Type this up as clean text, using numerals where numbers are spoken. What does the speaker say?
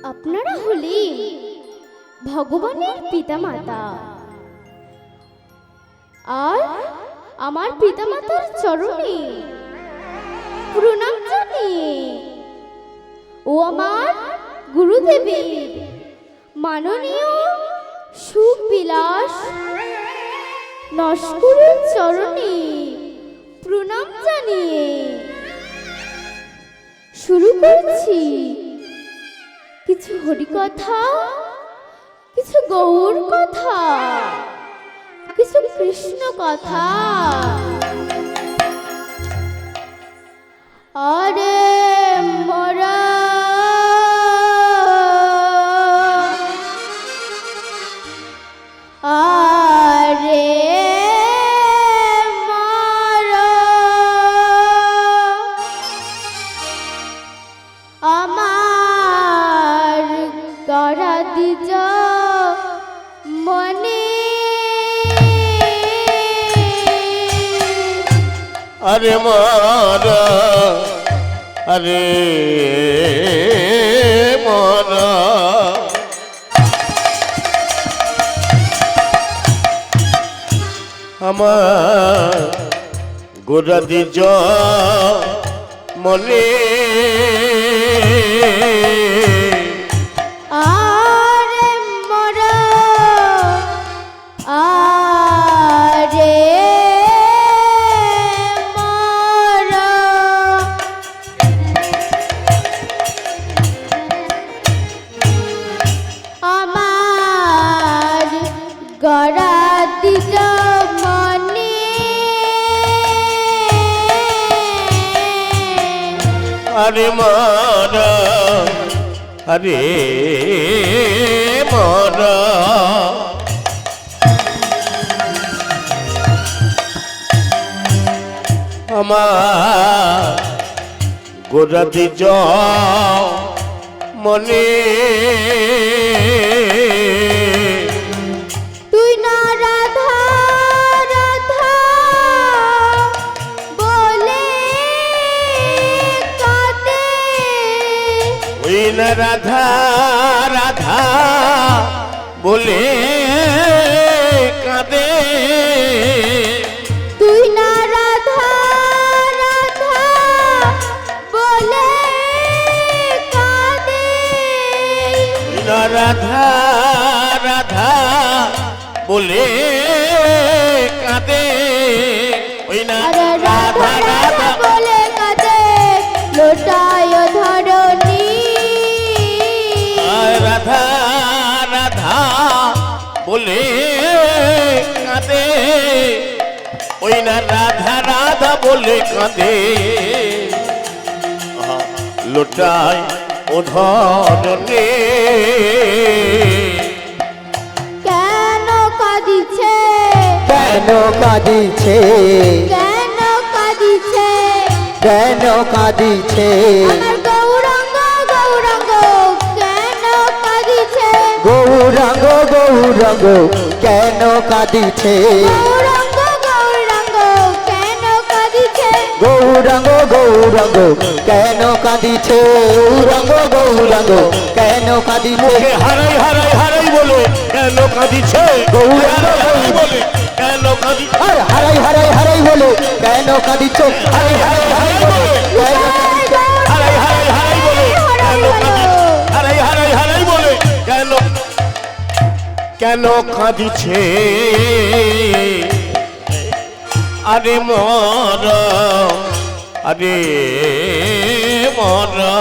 আপনারা হলেন ভগবানের পিতামাতা, আর আমার পিতামাতার চরণে প্রণাম জানিয়ে ও আমার গুরুদেবের মাননীয় সুবিলাস নস্করের চরণে প্রণাম জানিয়ে শুরু করছি কিছু হরিকথা, কিছু গৌর কথা, কিছু কৃষ্ণ কথা। আরে মরা আরে মরা আমার গড়া দিজ মনে। আরে মারা আরে মারা আমার গোড়া দিজ মনে। আরে মরা আরে মরা আমার গড়া দিজ মনে। আরে মারা আরে মারা আমার গোড়া দিজ মনে। তুই না রাধা রাধা বলে কাঁদে, ওই না রাধা রাধা বলে কাঁদে। তুই না রাধা রাধা বলে কাঁদে, ওই না রাধা রাধা বলে কাঁদে। ওই না আরে রাধা রাধা বলে কাঁদে লোটায় ধরণী। রাধা রাধা বলে কাঁদে। ওই না রাধা রাধা বলে কাঁদে। লোটায় ও ধরণী। কেন কাঁদিছে কেন কাঁদিছে কেন কাঁদিছে কেন কাঁদিছে আমার গৌরাঙ্গ গৌরাঙ্গ কেন কাঁদিছে গৌরাঙ্গ গৌরাঙ্গ কেন কাঁদিছে গৌরাঙ্গ গৌরাঙ্গ কেন কাঁদিছে গৌরাঙ্গ গৌরাঙ্গ কেন কাঁদিছে গৌরাঙ্গ গৌরাঙ্গ কেন কাঁদিছে মুখে হারাই হারাই হারাই বলে কেন কাঁদিছে। গৌরাঙ্গ হারাই বলে কেন কাঁদিছে। আর হারাই হারাই হারাই বলে কেন কাঁদিছ হারাই হারাই হারাই বলে কেন কাঁদিছ হারাই হারাই হারাই বলে কেন কাঁদিছে। হারাই হারাই হারাই বলে কেন কেন কাঁদিছে। আরে মরা আরে মরা